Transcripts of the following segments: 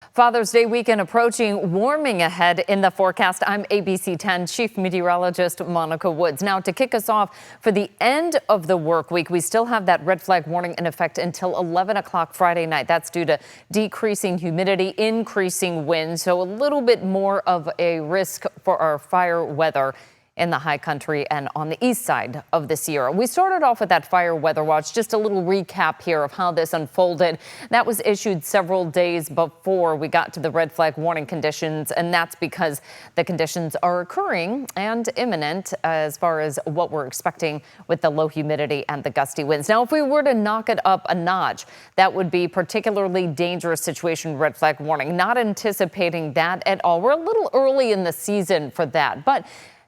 Father's Day weekend approaching, warming ahead in the forecast. I'm ABC 10 Chief Meteorologist Monica Woods. Now, to kick us off for the end of the work week, we still have that red flag warning in effect until 11 o'clock Friday night. That's due to decreasing humidity, increasing wind, so a little bit more of a risk for our fire weather in the high country and on the east side of the Sierra. We started off with that fire weather watch. Just a little recap here of how this unfolded. That was issued several days before we got to the red flag warning conditions, and that's because the conditions are occurring and imminent as far as what we're expecting with the low humidity and the gusty winds. Now, if we were to knock it up a notch, that would be particularly dangerous situation red flag warning. Not anticipating that at all. We're a little early in the season for that, but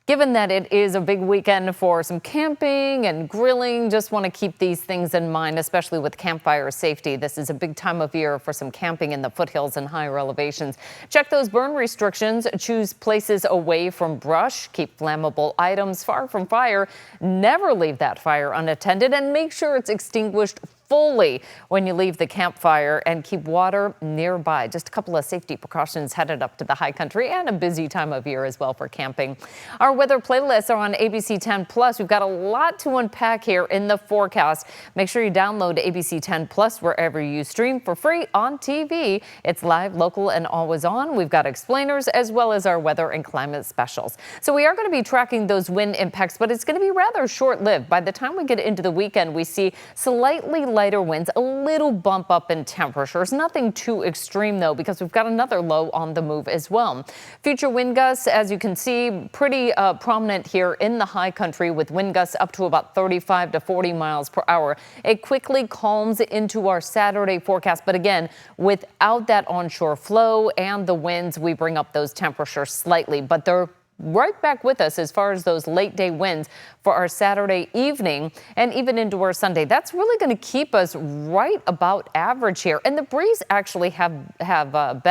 given that it is a big weekend for some camping and grilling, just want to keep these things in mind, especially with campfire safety. This is a big time of year for some camping in the foothills and higher elevations. Check those burn restrictions. Choose places away from brush. Keep flammable items far from fire. Never leave that fire unattended, and make sure it's extinguished fully when you leave the campfire, and keep water nearby. Just a couple of safety precautions headed up to the high country, and a busy time of year as well for camping. Our weather playlists are on ABC 10 Plus. We've got a lot to unpack here in the forecast. Make sure you download ABC 10 Plus wherever you stream for free on TV. It's live, local, and always on. We've got explainers as well as our weather and climate specials. So we are going to be tracking those wind impacts, but it's going to be rather short-lived. By the time we get into the weekend, we see slightly lighter winds, a little bump up in temperatures. Nothing too extreme, though, because we've got another low on the move as well. Future wind gusts, as you can see, pretty prominent here in the high country, with wind gusts up to about 35 to 40 miles per hour. It quickly calms into our Saturday forecast, but again, without that onshore flow and the winds, we bring up those temperatures slightly, but they're right back with us as far as those late day winds for our Saturday evening and even into our Sunday. That's really going to keep us right about average here. And the breeze actually have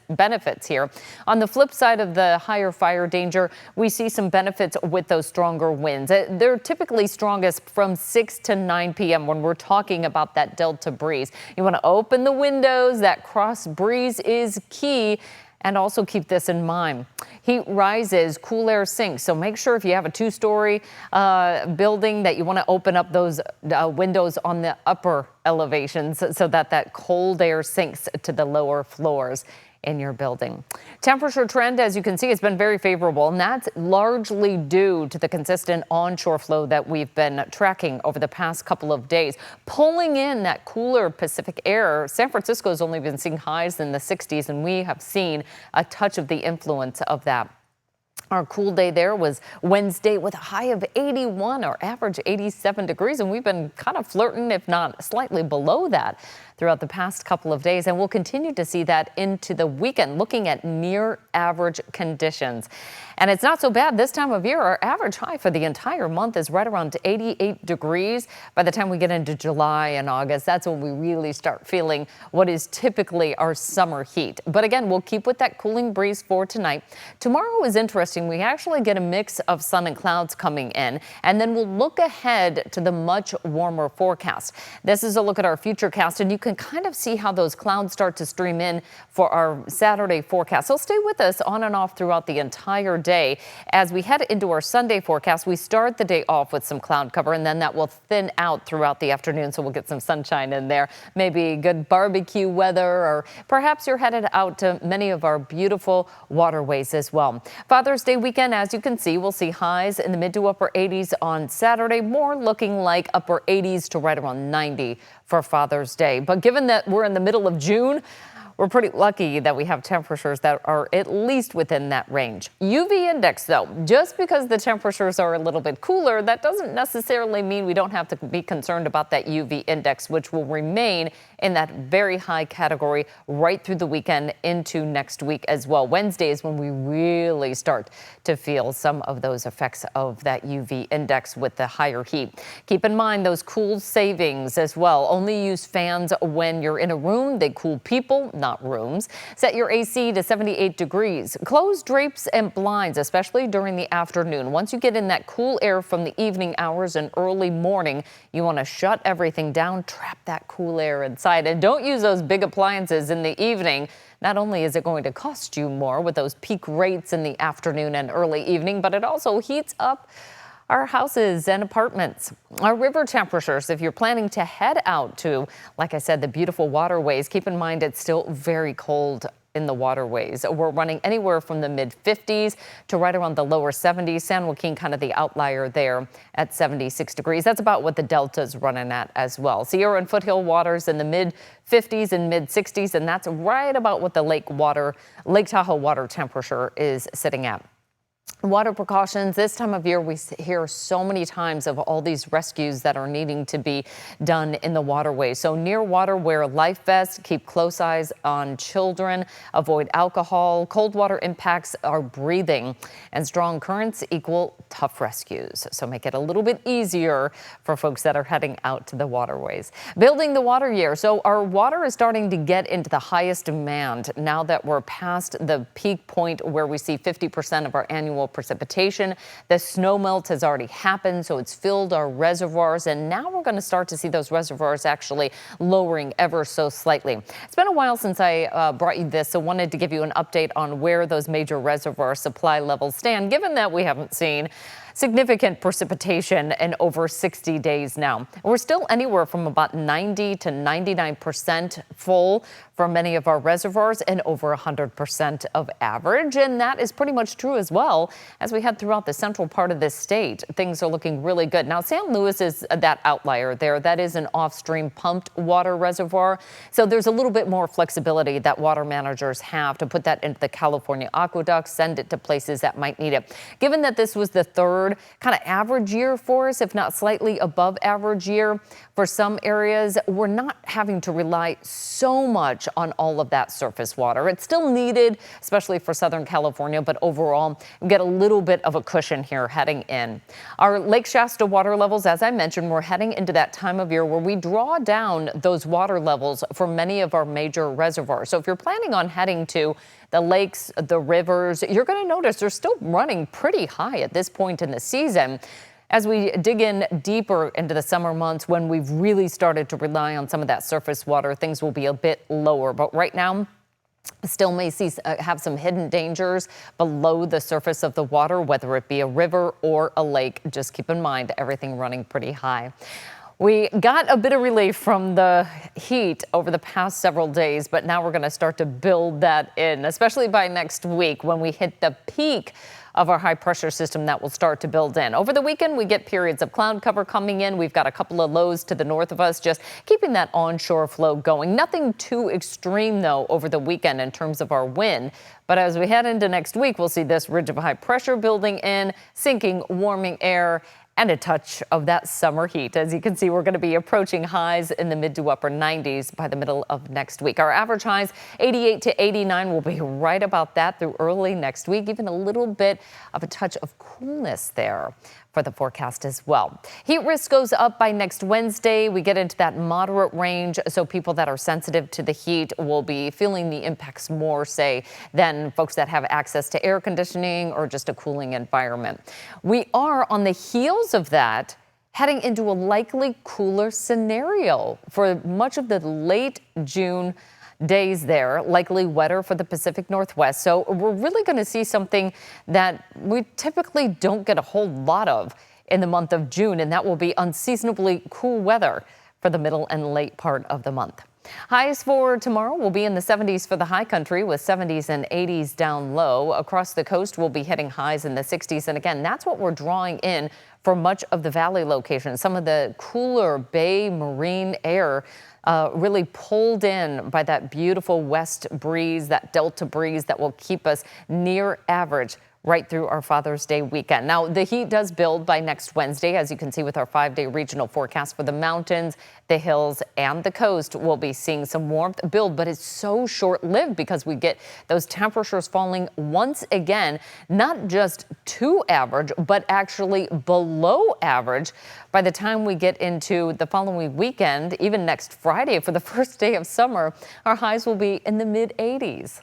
benefits here. On the flip side of the higher fire danger, we see some benefits with those stronger winds. They're typically strongest from 6 to 9 p.m. when we're talking about that delta breeze. You want to open the windows. That cross breeze is key. And also keep this in mind. Heat rises, cool air sinks. So make sure if you have a two-story building that you want to open up those windows on the upper elevations so that that cold air sinks to the lower floors in your building. Temperature trend, as you can see, has been very favorable, and that's largely due to the consistent onshore flow that we've been tracking over the past couple of days. Pulling in that cooler Pacific air, San Francisco's only been seeing highs in the 60s, and we have seen a touch of the influence of that. Our cool day there was Wednesday with a high of 81, or average 87 degrees, and we've been kind of flirting, if not slightly below that, throughout the past couple of days, and we'll continue to see that into the weekend, looking at near average conditions. And it's not so bad this time of year. Our average high for the entire month is right around 88 degrees. By the time we get into July and August, that's when we really start feeling what is typically our summer heat. But again, we'll keep with that cooling breeze for tonight. Tomorrow is interesting. We actually get a mix of sun and clouds coming in, and then we'll look ahead to the much warmer forecast. This is a look at our future cast, and you can kind of see how those clouds start to stream in for our Saturday forecast. So stay with us on and off throughout the entire day. As we head into our Sunday forecast, we start the day off with some cloud cover, and then that will thin out throughout the afternoon, so we'll get some sunshine in there. Maybe good barbecue weather, or perhaps you're headed out to many of our beautiful waterways as well. Father's Day weekend, as you can see, we'll see highs in the mid to upper 80s on Saturday, more looking like upper 80s to right around 90 for Father's Day. But given that we're in the middle of June, we're pretty lucky that we have temperatures that are at least within that range. UV index, though, just because the temperatures are a little bit cooler, that doesn't necessarily mean we don't have to be concerned about that UV index, which will remain in that very high category right through the weekend into next week as well. Wednesday is when we really start to feel some of those effects of that UV index with the higher heat. Keep in mind those cool savings as well. Only use fans when you're in a room. They cool people, not rooms. Set your AC to 78 degrees. Close drapes and blinds, especially during the afternoon. Once you get in that cool air from the evening hours and early morning, you want to shut everything down, trap that cool air inside, and don't use those big appliances in the evening. Not only is it going to cost you more with those peak rates in the afternoon and early evening, but it also heats up our houses and apartments. Our river temperatures, if you're planning to head out to, like I said, the beautiful waterways, keep in mind it's still very cold in the waterways. We're running anywhere from the mid 50s to right around the lower 70s. San Joaquin kind of the outlier there at 76 degrees. That's about what the Delta's running at as well. Sierra and foothill waters in the mid 50s and mid 60s, and that's right about what the Lake Tahoe water temperature is sitting at. Water precautions this time of year, we hear so many times of all these rescues that are needing to be done in the waterway. So near water, wear life vests, keep close eyes on children, avoid alcohol. Cold water impacts our breathing, and strong currents equal tough rescues. So make it a little bit easier for folks that are heading out to the waterways. Building the water year. So our water is starting to get into the highest demand now that we're past the peak point where we see 50% of our annual precipitation. The snow melt has already happened, so it's filled our reservoirs, and now we're going to start to see those reservoirs actually lowering ever so slightly. It's been a while since I brought you this, so wanted to give you an update on where those major reservoir supply levels stand, given that we haven't seen significant precipitation in over 60 days now. We're still anywhere from about 90 to 99% full for many of our reservoirs and over 100% of average. And that is pretty much true as well as we head throughout the central part of this state. Things are looking really good. Now, San Luis is that outlier there. That is an off-stream pumped water reservoir. So there's a little bit more flexibility that water managers have to put that into the California aqueduct, send it to places that might need it. Given that this was the third kind of average year for us, if not slightly above average year for some areas, we're not having to rely so much on all of that surface water. It's still needed, especially for Southern California, but overall, we get a little bit of a cushion here heading in. Our Lake Shasta water levels, as I mentioned, we're heading into that time of year where we draw down those water levels for many of our major reservoirs. So if you're planning on heading to the lakes, the rivers, you're going to notice they're still running pretty high at this point in the season. As we dig in deeper into the summer months, when we've really started to rely on some of that surface water, things will be a bit lower. But right now, still may have some hidden dangers below the surface of the water, whether it be a river or a lake. Just keep in mind, everything running pretty high. We got a bit of relief from the heat over the past several days, but now we're going to start to build that in, especially by next week when we hit the peak of our high pressure system that will start to build in. Over the weekend, we get periods of cloud cover coming in. We've got a couple of lows to the north of us, just keeping that onshore flow going. Nothing too extreme, though, over the weekend in terms of our wind. But as we head into next week, we'll see this ridge of high pressure building in, sinking, warming air, and a touch of that summer heat. As you can see, we're going to be approaching highs in the mid to upper 90s by the middle of next week. Our average highs 88 to 89 will be right about that through early next week. Even a little bit of a touch of coolness there for the forecast as well. Heat risk goes up by next Wednesday. We get into that moderate range, so people that are sensitive to the heat will be feeling the impacts more, say, than folks that have access to air conditioning or just a cooling environment. We are on the heels of that heading into a likely cooler scenario for much of the late June days there, likely wetter for the Pacific Northwest. So we're really going to see something that we typically don't get a whole lot of in the month of June, and that will be unseasonably cool weather for the middle and late part of the month. Highs for tomorrow will be in the 70s for the high country, with 70s and 80s down low. Across the coast, we'll be hitting highs in the 60s. And again, that's what we're drawing in for much of the valley locations. Some of the cooler bay marine air really pulled in by that beautiful west breeze, that delta breeze that will keep us near average right through our Father's Day weekend. Now, the heat does build by next Wednesday, as you can see with our 5-day regional forecast for the mountains, the hills, and the coast. We'll be seeing some warmth build, but it's so short-lived because we get those temperatures falling once again, not just to average, but actually below average. By the time we get into the following weekend, even next Friday for the first day of summer, our highs will be in the mid-80s.